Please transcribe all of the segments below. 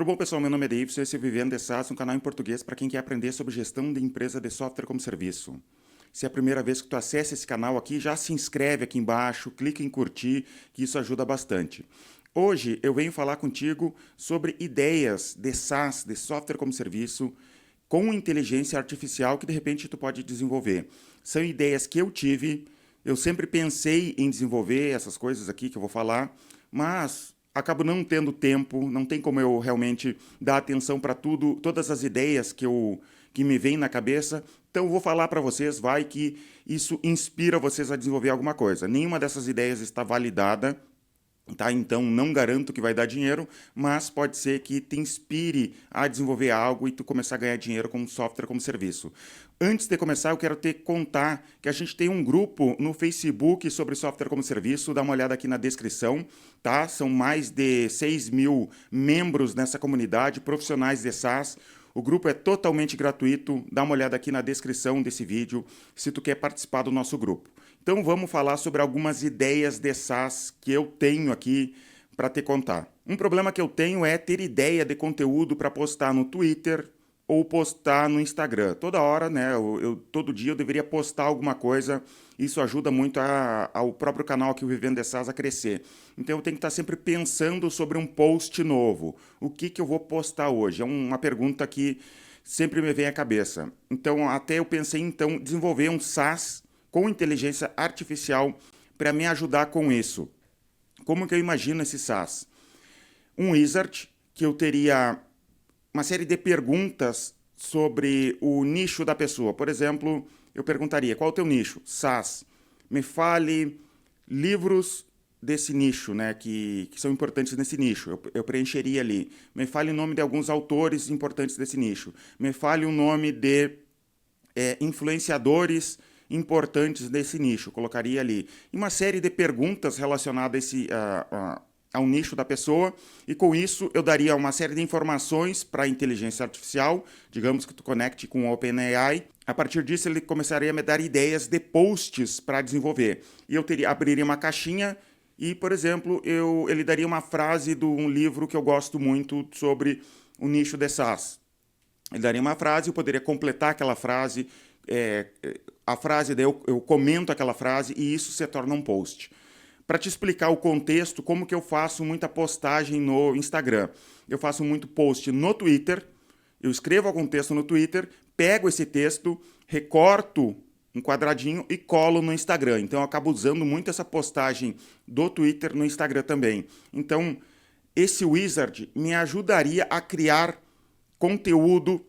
Tudo bom, pessoal? Meu nome é Davidson, esse é o Vivendo de SaaS, um canal em português para quem quer aprender sobre gestão de empresa de software como serviço. Se é a primeira vez que tu acessa esse canal aqui, já se inscreve aqui embaixo, clica em curtir, que isso ajuda bastante. Hoje eu venho falar contigo sobre ideias de SaaS, de software como serviço, com inteligência artificial que de repente tu pode desenvolver. São ideias que eu tive, eu sempre pensei em desenvolver essas coisas aqui que eu vou falar, mas acabo não tendo tempo, não tem como eu realmente dar atenção para tudo, todas as ideias que me vêm na cabeça. Então eu vou falar para vocês, vai que isso inspira vocês a desenvolver alguma coisa. Nenhuma dessas ideias está validada, tá? Então não garanto que vai dar dinheiro, mas pode ser que te inspire a desenvolver algo e tu começar a ganhar dinheiro com software como serviço. Antes de começar, eu quero te contar que a gente tem um grupo no Facebook sobre software como serviço. Dá uma olhada aqui na descrição, tá? São mais de 6.000 membros nessa comunidade, profissionais de SaaS. O grupo é totalmente gratuito. Dá uma olhada aqui na descrição desse vídeo se tu quer participar do nosso grupo. Então vamos falar sobre algumas ideias de SaaS que eu tenho aqui para te contar. Um problema que eu tenho é ter ideia de conteúdo para postar no Twitter ou postar no Instagram. Toda hora, né? Todo dia eu deveria postar alguma coisa. Isso ajuda muito ao próprio canal aqui, o Vivendo de SaaS, a crescer. Então eu tenho que estar sempre pensando sobre um post novo. O que eu vou postar hoje? É uma pergunta que sempre me vem à cabeça. Então até eu pensei em desenvolver um SaaS com inteligência artificial para me ajudar com isso. Como que eu imagino esse SaaS? Um wizard que eu teria uma série de perguntas sobre o nicho da pessoa. Por exemplo, eu perguntaria, qual é o teu nicho? SaaS. Me fale livros desse nicho, né, que são importantes nesse nicho. Eu preencheria ali. Me fale o nome de alguns autores importantes desse nicho. Me fale o nome de influenciadores importantes desse nicho. Eu colocaria ali. E uma série de perguntas relacionadas ao nicho da pessoa, e com isso eu daria uma série de informações para a inteligência artificial, digamos que tu conecte com o OpenAI. A partir disso ele começaria a me dar ideias de posts para desenvolver. E eu abriria uma caixinha e, por exemplo, ele daria uma frase de um livro que eu gosto muito sobre o nicho de SaaS. Ele daria uma frase, eu poderia completar aquela frase, a frase, daí eu comento aquela frase e isso se torna um post. Para te explicar o contexto, como que eu faço muita postagem no Instagram. Eu faço muito post no Twitter, eu escrevo algum texto no Twitter, pego esse texto, recorto um quadradinho e colo no Instagram. Então eu acabo usando muito essa postagem do Twitter no Instagram também. Então esse wizard me ajudaria a criar conteúdo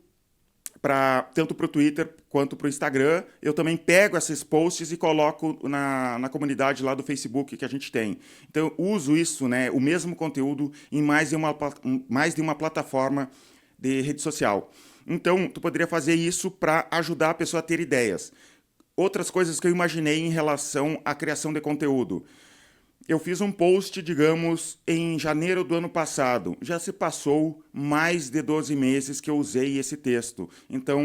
tanto para o Twitter quanto para o Instagram. Eu também pego esses posts e coloco na comunidade lá do Facebook que a gente tem. Então eu uso isso, né, o mesmo conteúdo em mais de uma plataforma de rede social. Então tu poderia fazer isso para ajudar a pessoa a ter ideias. Outras coisas que eu imaginei em relação à criação de conteúdo. Eu fiz um post, digamos, em janeiro do ano passado. Já se passou mais de 12 meses que eu usei esse texto. Então,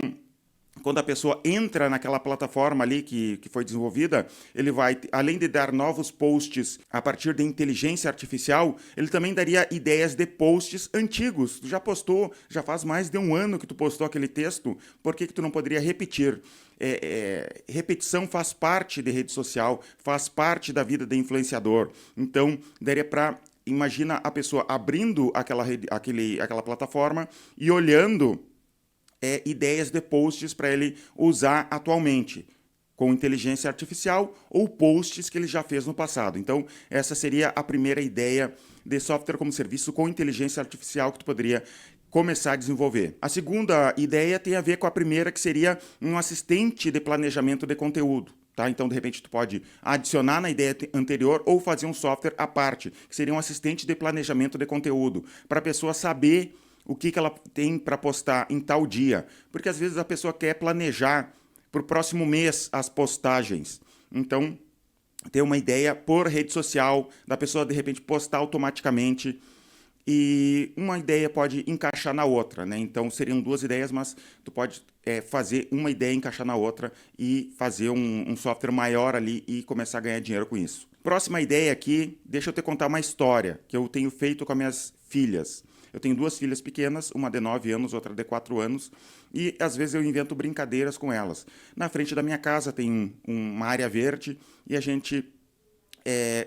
quando a pessoa entra naquela plataforma ali que foi desenvolvida, ele vai, além de dar novos posts a partir de inteligência artificial, ele também daria ideias de posts antigos. Tu já postou, já faz mais de um ano que tu postou aquele texto, por que tu não poderia repetir? Repetição faz parte de rede social, faz parte da vida do influenciador. Então, daria para... Imagina a pessoa abrindo aquela plataforma e olhando ideias de posts para ele usar atualmente, com inteligência artificial ou posts que ele já fez no passado. Então, essa seria a primeira ideia de software como serviço com inteligência artificial que tu poderia começar a desenvolver. A segunda ideia tem a ver com a primeira, que seria um assistente de planejamento de conteúdo. Tá? Então, de repente, tu pode adicionar na ideia anterior ou fazer um software à parte, que seria um assistente de planejamento de conteúdo, para a pessoa saber o que ela tem para postar em tal dia. Porque às vezes a pessoa quer planejar para o próximo mês as postagens. Então, ter uma ideia por rede social, da pessoa de repente postar automaticamente, e uma ideia pode encaixar na outra, né? Então seriam duas ideias, mas tu pode fazer uma ideia encaixar na outra e fazer um software maior ali e começar a ganhar dinheiro com isso. Próxima ideia aqui, deixa eu te contar uma história que eu tenho feito com as minhas filhas. Eu tenho 2 filhas pequenas, uma de 9 anos, outra de 4 anos, e às vezes eu invento brincadeiras com elas. Na frente da minha casa tem uma área verde e a gente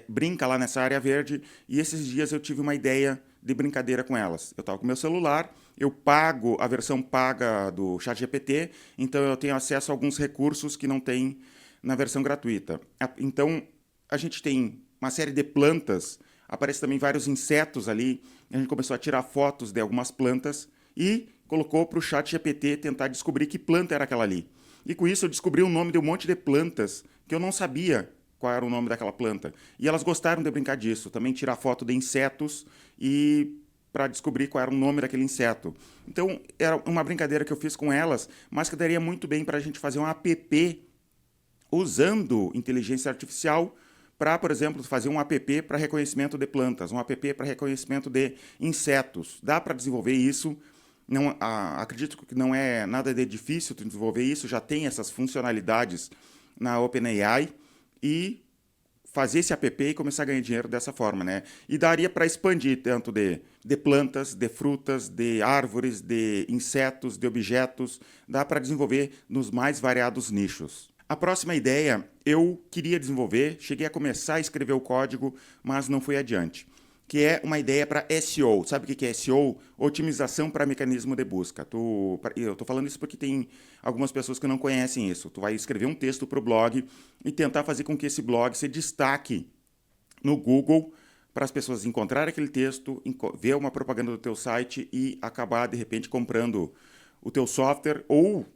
brinca lá nessa área verde, e esses dias eu tive uma ideia de brincadeira com elas. Eu estava com meu celular, eu pago a versão paga do ChatGPT, então eu tenho acesso a alguns recursos que não tem na versão gratuita. Então a gente tem uma série de plantas, aparece também vários insetos ali, a gente começou a tirar fotos de algumas plantas e colocou para o ChatGPT tentar descobrir que planta era aquela ali. E com isso eu descobri o nome de um monte de plantas que eu não sabia qual era o nome daquela planta. E elas gostaram de brincar disso, também tirar foto de insetos e para descobrir qual era o nome daquele inseto. Então, era uma brincadeira que eu fiz com elas, mas que daria muito bem para a gente fazer um app usando inteligência artificial para, por exemplo, fazer um app para reconhecimento de plantas, um app para reconhecimento de insetos. Dá para desenvolver isso. Não, acredito que não é nada de difícil desenvolver isso, já tem essas funcionalidades na OpenAI, e fazer esse app e começar a ganhar dinheiro dessa forma, né? E daria para expandir tanto de plantas, de frutas, de árvores, de insetos, de objetos, dá para desenvolver nos mais variados nichos. A próxima ideia eu queria desenvolver, cheguei a começar a escrever o código, mas não fui adiante, que é uma ideia para SEO. Sabe o que é SEO? Otimização para mecanismo de busca. Eu estou falando isso porque tem algumas pessoas que não conhecem isso. Tu vai escrever um texto para o blog e tentar fazer com que esse blog se destaque no Google para as pessoas encontrarem aquele texto, ver uma propaganda do teu site e acabar, de repente, comprando o teu software ou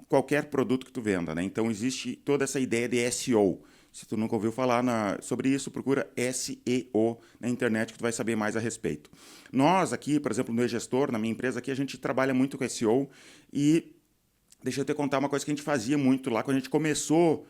qualquer produto que tu venda, né? Então, existe toda essa ideia de SEO. Se tu nunca ouviu falar sobre isso, procura SEO na internet que tu vai saber mais a respeito. Nós aqui, por exemplo, no eGestor, na minha empresa aqui, a gente trabalha muito com SEO e deixa eu te contar uma coisa que a gente fazia muito lá quando a gente começou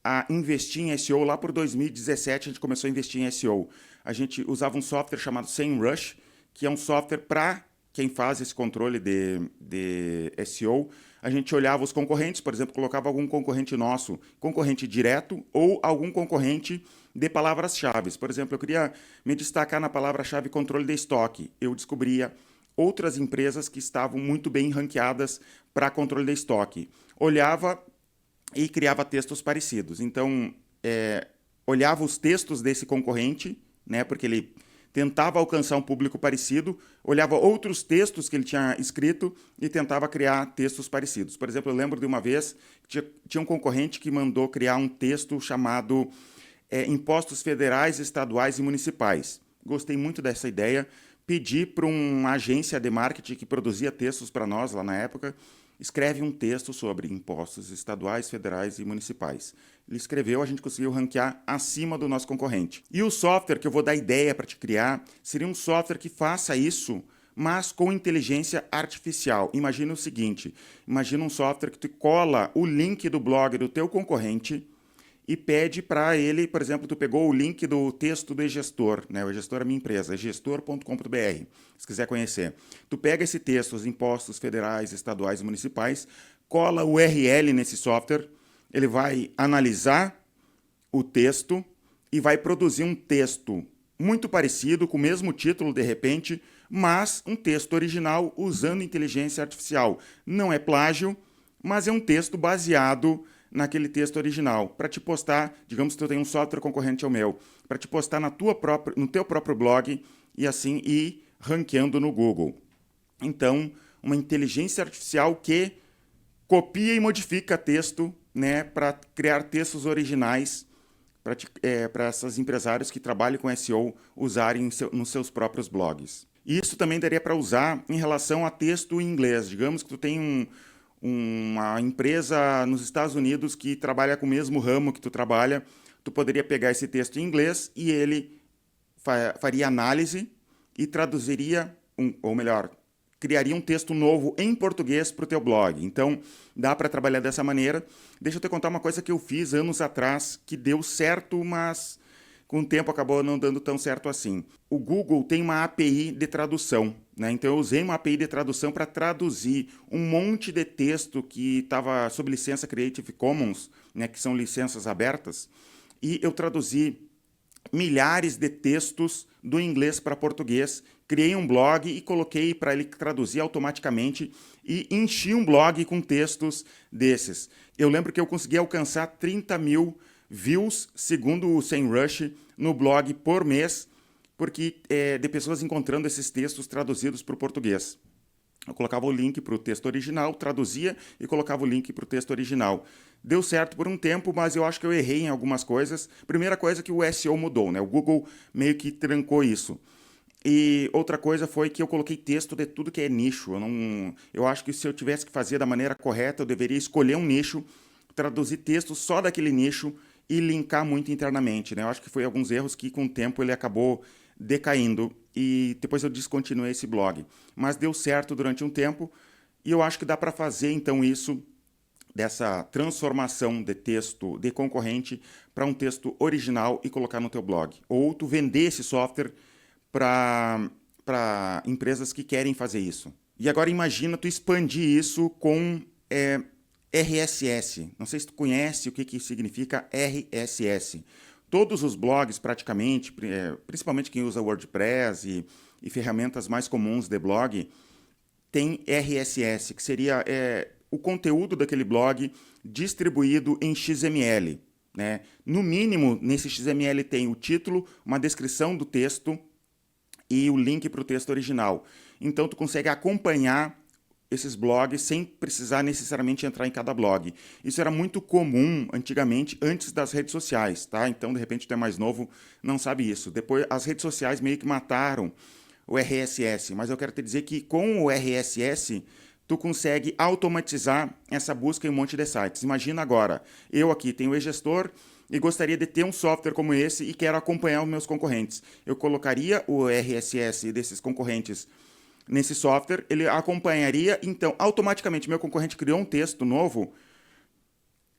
a investir em SEO. Lá por 2017 a gente começou a investir em SEO. A gente usava um software chamado SEMrush, que é um software para quem faz esse controle de SEO. A gente olhava os concorrentes, por exemplo, colocava algum concorrente nosso, concorrente direto, ou algum concorrente de palavras-chave. Por exemplo, eu queria me destacar na palavra-chave controle de estoque. Eu descobria outras empresas que estavam muito bem ranqueadas para controle de estoque. Olhava e criava textos parecidos. Então, olhava os textos desse concorrente, né, porque ele tentava alcançar um público parecido, olhava outros textos que ele tinha escrito e tentava criar textos parecidos. Por exemplo, eu lembro de uma vez que tinha um concorrente que mandou criar um texto chamado Impostos Federais, Estaduais e Municipais. Gostei muito dessa ideia, pedi para uma agência de marketing que produzia textos para nós lá na época, escreve um texto sobre impostos estaduais, federais e municipais. Ele escreveu, a gente conseguiu ranquear acima do nosso concorrente. E o software que eu vou dar ideia para te criar seria um software que faça isso, mas com inteligência artificial. Imagina o seguinte, imagina um software que tu cola o link do blog do teu concorrente e pede para ele, por exemplo, tu pegou o link do texto do eGestor, né? O eGestor é a minha empresa, egestor.com.br, se quiser conhecer. Tu pega esse texto, os impostos federais, estaduais e municipais, cola o URL nesse software, ele vai analisar o texto e vai produzir um texto muito parecido, com o mesmo título de repente, mas um texto original usando inteligência artificial. Não é plágio, mas é um texto baseado naquele texto original, para te postar, digamos que tu tem um software concorrente ao meu, para te postar no teu próprio blog e assim ir ranqueando no Google. Então, uma inteligência artificial que copia e modifica texto, né, para criar textos originais para esses empresários que trabalham com SEO usarem nos seus próprios blogs. Isso também daria para usar em relação a texto em inglês. Digamos que tu tem uma empresa nos Estados Unidos que trabalha com o mesmo ramo que tu trabalha, tu poderia pegar esse texto em inglês e ele faria análise e traduziria, ou melhor, criaria um texto novo em português para o teu blog. Então, dá para trabalhar dessa maneira. Deixa eu te contar uma coisa que eu fiz anos atrás, que deu certo, mas com o tempo acabou não dando tão certo assim. O Google tem uma API de tradução, né? Então eu usei uma API de tradução para traduzir um monte de texto que estava sob licença Creative Commons, né, que são licenças abertas, e eu traduzi milhares de textos do inglês para português, criei um blog e coloquei para ele traduzir automaticamente e enchi um blog com textos desses. Eu lembro que eu consegui alcançar 30 mil views, segundo o SEMrush, no blog por mês, porque de pessoas encontrando esses textos traduzidos para o português. Eu colocava o link para o texto original, traduzia e colocava o link para o texto original. Deu certo por um tempo, mas eu acho que eu errei em algumas coisas. Primeira coisa que o SEO mudou, né? O Google meio que trancou isso. E outra coisa foi que eu coloquei texto de tudo que é nicho. Eu acho que se eu tivesse que fazer da maneira correta, eu deveria escolher um nicho, traduzir texto só daquele nicho e linkar muito internamente, né? Eu acho que foi alguns erros que com o tempo ele acabou decaindo e depois eu descontinuei esse blog. Mas deu certo durante um tempo e eu acho que dá para fazer então isso, dessa transformação de texto de concorrente para um texto original e colocar no teu blog. Ou tu vender esse software para empresas que querem fazer isso. E agora imagina tu expandir isso com RSS. Não sei se tu conhece o que significa RSS. Todos os blogs, praticamente, principalmente quem usa WordPress e ferramentas mais comuns de blog, tem RSS, que seria o conteúdo daquele blog distribuído em XML. Né? No mínimo, nesse XML tem o título, uma descrição do texto e o link para o texto original. Então, tu consegue acompanhar esses blogs sem precisar necessariamente entrar em cada blog. Isso era muito comum antigamente, antes das redes sociais, tá? Então, de repente, tu é mais novo, não sabe isso. Depois, as redes sociais meio que mataram o RSS, mas eu quero te dizer que com o RSS, tu consegue automatizar essa busca em um monte de sites. Imagina agora, eu aqui tenho o e-gestor e gostaria de ter um software como esse e quero acompanhar os meus concorrentes. Eu colocaria o RSS desses concorrentes nesse software, ele acompanharia, então, automaticamente, meu concorrente criou um texto novo,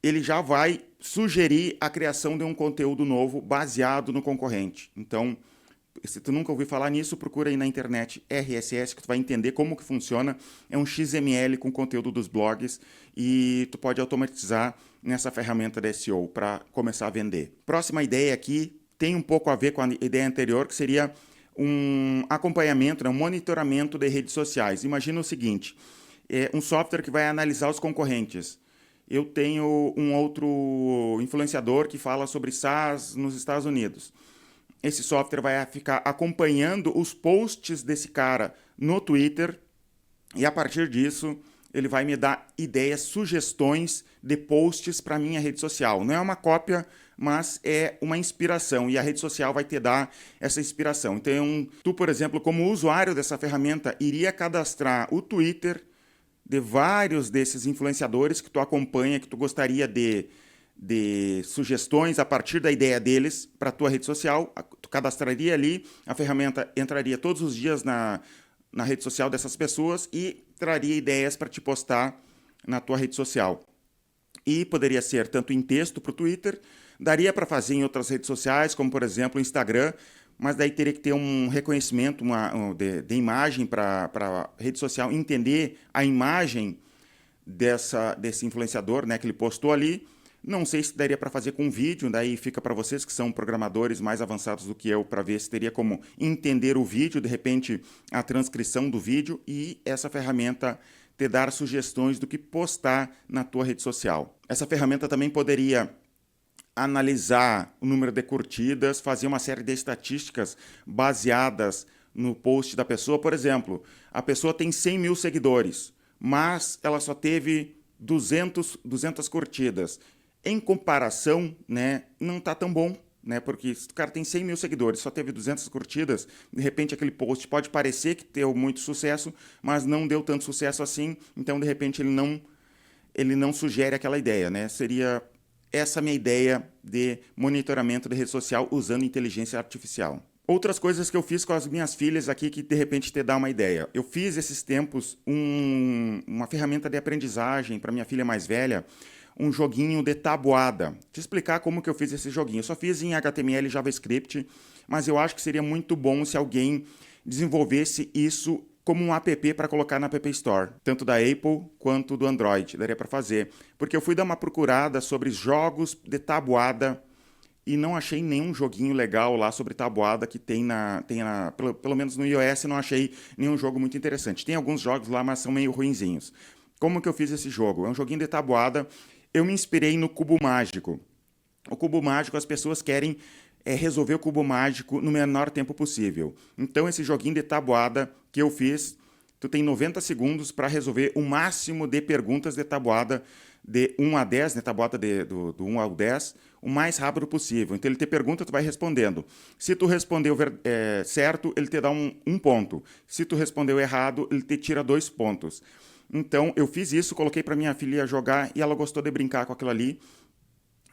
ele já vai sugerir a criação de um conteúdo novo baseado no concorrente. Então, se tu nunca ouviu falar nisso, procura aí na internet RSS, que tu vai entender como que funciona. É um XML com conteúdo dos blogs e tu pode automatizar nessa ferramenta de SEO para começar a vender. Próxima ideia aqui tem um pouco a ver com a ideia anterior, que seria um acompanhamento, um monitoramento de redes sociais. Imagina o seguinte, um software que vai analisar os concorrentes. Eu tenho um outro influenciador que fala sobre SaaS nos Estados Unidos. Esse software vai ficar acompanhando os posts desse cara no Twitter e a partir disso ele vai me dar ideias, sugestões de posts para minha rede social. Não é uma cópia, mas é uma inspiração e a rede social vai te dar essa inspiração. Então, tu, por exemplo, como usuário dessa ferramenta, iria cadastrar o Twitter de vários desses influenciadores que tu acompanha, que tu gostaria de sugestões a partir da ideia deles para a tua rede social. Tu cadastraria ali, a ferramenta entraria todos os dias na rede social dessas pessoas e traria ideias para te postar na tua rede social. E poderia ser tanto em texto para o Twitter, daria para fazer em outras redes sociais, como por exemplo o Instagram, mas daí teria que ter um reconhecimento de imagem para a rede social, entender a imagem desse influenciador, né, que ele postou ali. Não sei se daria para fazer com vídeo, daí fica para vocês que são programadores mais avançados do que eu, para ver se teria como entender o vídeo, de repente a transcrição do vídeo e essa ferramenta te dar sugestões do que postar na tua rede social. Essa ferramenta também poderia analisar o número de curtidas, fazer uma série de estatísticas baseadas no post da pessoa. Por exemplo, a pessoa tem 100 mil seguidores, mas ela só teve 200 curtidas. Em comparação, né, não está tão bom, né, porque se o cara tem 100 mil seguidores, só teve 200 curtidas, de repente aquele post pode parecer que deu muito sucesso, mas não deu tanto sucesso assim, então de repente ele não sugere aquela ideia, né? Seria essa minha ideia de monitoramento de rede social usando inteligência artificial. Outras coisas que eu fiz com as minhas filhas aqui que de repente te dá uma ideia. Eu fiz esses tempos uma ferramenta de aprendizagem para minha filha mais velha, um joguinho de tabuada. Vou te explicar como que eu fiz esse joguinho. Eu só fiz em HTML e JavaScript, mas eu acho que seria muito bom se alguém desenvolvesse isso como um app para colocar na App Store, tanto da Apple quanto do Android. Daria para fazer. Porque eu fui dar uma procurada sobre jogos de tabuada e não achei nenhum joguinho legal lá sobre tabuada que pelo menos no iOS não achei nenhum jogo muito interessante. Tem alguns jogos lá, mas são meio ruinzinhos. Como que eu fiz esse jogo? É um joguinho de tabuada. Eu me inspirei no Cubo Mágico. O Cubo Mágico, as pessoas querem resolver o Cubo Mágico no menor tempo possível. Então, esse joguinho de tabuada que eu fiz, tu tem 90 segundos para resolver o máximo de perguntas de tabuada de 1 a 10, né, tabuada do 1 ao 10, o mais rápido possível. Então, ele te pergunta, tu vai respondendo. Se tu respondeu certo, ele te dá um ponto. Se tu respondeu errado, ele te tira 2 pontos. Então, eu fiz isso, coloquei para minha filha jogar e ela gostou de brincar com aquilo ali.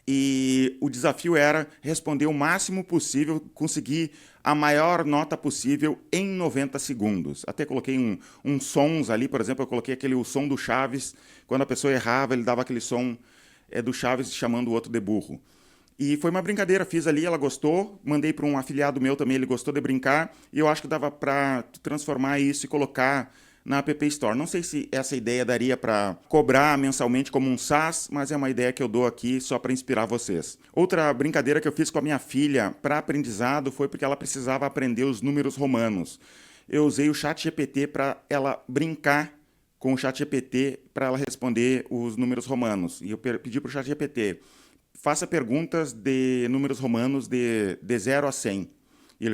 E o desafio era responder o máximo possível, conseguir a maior nota possível em 90 segundos. Até coloquei uns sons ali, por exemplo, eu coloquei o som do Chaves. Quando a pessoa errava, ele dava aquele som do Chaves chamando o outro de burro. E foi uma brincadeira, fiz ali, ela gostou, mandei para um afiliado meu também, ele gostou de brincar, e eu acho que dava para transformar isso e colocar na App Store. Não sei se essa ideia daria para cobrar mensalmente como um SaaS, mas é uma ideia que eu dou aqui só para inspirar vocês. Outra brincadeira que eu fiz com a minha filha para aprendizado foi porque ela precisava aprender os números romanos. Eu usei o ChatGPT para ela brincar com o ChatGPT para ela responder os números romanos. E eu pedi para o ChatGPT, faça perguntas de números romanos de 0 a 100. E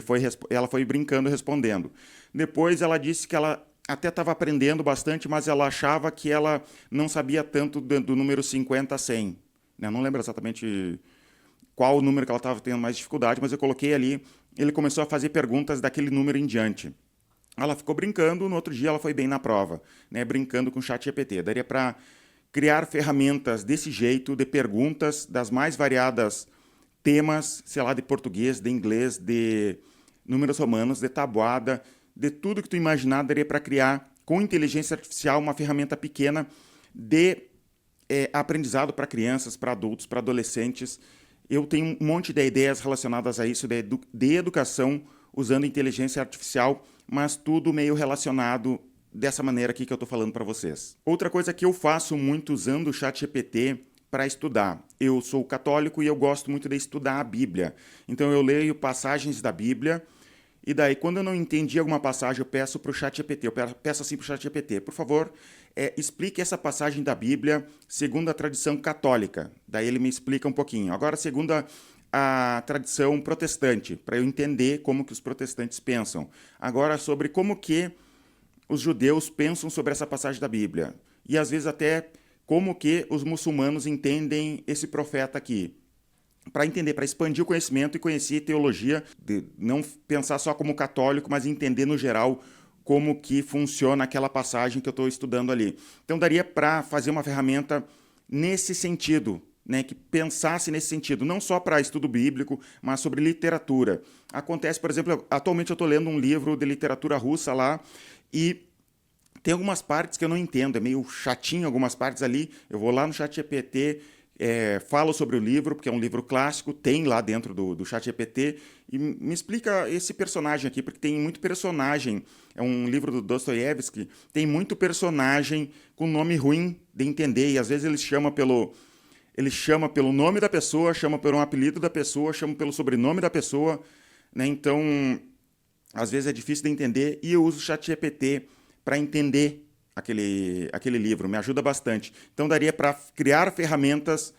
ela foi brincando respondendo. Depois ela disse que ela até estava aprendendo bastante, mas ela achava que ela não sabia tanto do número 50 a 100. Eu não lembro exatamente qual o número que ela estava tendo mais dificuldade, mas eu coloquei ali, ele começou a fazer perguntas daquele número em diante. Ela ficou brincando, no outro dia ela foi bem na prova, né, brincando com o ChatGPT. Daria para criar ferramentas desse jeito, de perguntas das mais variadas temas, sei lá, de português, de inglês, de números romanos, de tabuada, de tudo que tu imaginar, daria para criar com inteligência artificial uma ferramenta pequena de aprendizado para crianças, para adultos, para adolescentes. Eu tenho um monte de ideias relacionadas a isso, de educação usando inteligência artificial, mas tudo meio relacionado dessa maneira aqui que eu estou falando para vocês. Outra coisa que eu faço muito usando o ChatGPT para estudar. Eu sou católico e eu gosto muito de estudar a Bíblia. Então eu leio passagens da Bíblia. E daí, quando eu não entendi alguma passagem, eu peço para o ChatGPT, peço assim para o ChatGPT, por favor, explique essa passagem da Bíblia segundo a tradição católica. Daí ele me explica um pouquinho. Agora, segundo a tradição protestante, para eu entender como que os protestantes pensam. Agora, sobre como que os judeus pensam sobre essa passagem da Bíblia. E, às vezes, até como que os muçulmanos entendem esse profeta aqui. Para entender, para expandir o conhecimento e conhecer teologia, de não pensar só como católico, mas entender no geral como que funciona aquela passagem que eu estou estudando ali. Então daria para fazer uma ferramenta nesse sentido, né, que pensasse nesse sentido, não só para estudo bíblico, mas sobre literatura. Acontece, por exemplo, atualmente eu estou lendo um livro de literatura russa lá e tem algumas partes que eu não entendo, é meio chatinho algumas partes ali, eu vou lá no ChatGPT, falo sobre o livro, porque é um livro clássico, tem lá dentro do ChatGPT, e me explica esse personagem aqui, porque tem muito personagem, é um livro do Dostoiévski, tem muito personagem com nome ruim de entender, e às vezes ele chama pelo nome da pessoa, chama por um apelido da pessoa, chama pelo sobrenome da pessoa, né? Então, às vezes é difícil de entender, e eu uso o ChatGPT para entender aquele livro, me ajuda bastante. Então daria para criar ferramentas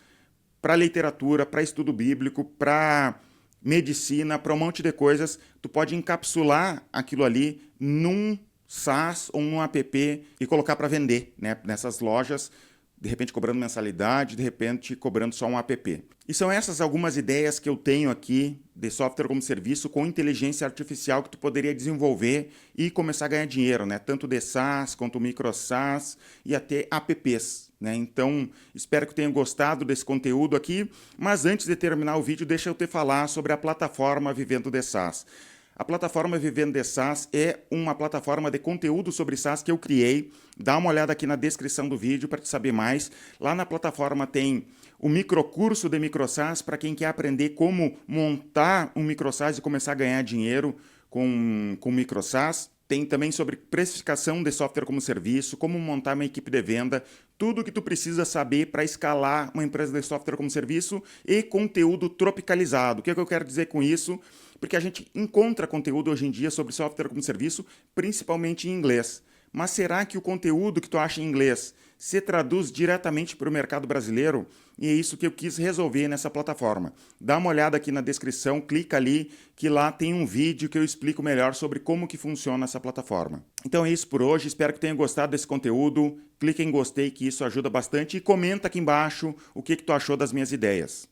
para literatura, para estudo bíblico, para medicina, para um monte de coisas. Tu pode encapsular aquilo ali num SaaS ou num app e colocar para vender, né, nessas lojas, de repente cobrando mensalidade, de repente cobrando só um app. E são essas algumas ideias que eu tenho aqui de software como serviço com inteligência artificial que tu poderia desenvolver e começar a ganhar dinheiro, né? Tanto de SaaS quanto micro SaaS e até apps, né? Então, espero que tenham gostado desse conteúdo aqui, mas antes de terminar o vídeo, deixa eu te falar sobre a plataforma Vivendo de SaaS. A plataforma Vivendo de SaaS é uma plataforma de conteúdo sobre SaaS que eu criei. Dá uma olhada aqui na descrição do vídeo para te saber mais. Lá na plataforma tem o microcurso de micro SaaS para quem quer aprender como montar um micro SaaS e começar a ganhar dinheiro com micro SaaS. tem também sobre precificação de software como serviço, como montar uma equipe de venda, tudo o que tu precisa saber para escalar uma empresa de software como serviço e conteúdo tropicalizado. O que é que eu quero dizer com isso? Porque a gente encontra conteúdo hoje em dia sobre software como serviço, principalmente em inglês. Mas será que o conteúdo que tu acha em inglês se traduz diretamente para o mercado brasileiro? E é isso que eu quis resolver nessa plataforma. Dá uma olhada aqui na descrição, clica ali, que lá tem um vídeo que eu explico melhor sobre como que funciona essa plataforma. Então é isso por hoje, espero que tenham gostado desse conteúdo. Clique em gostei, que isso ajuda bastante, e comenta aqui embaixo o que tu achou das minhas ideias.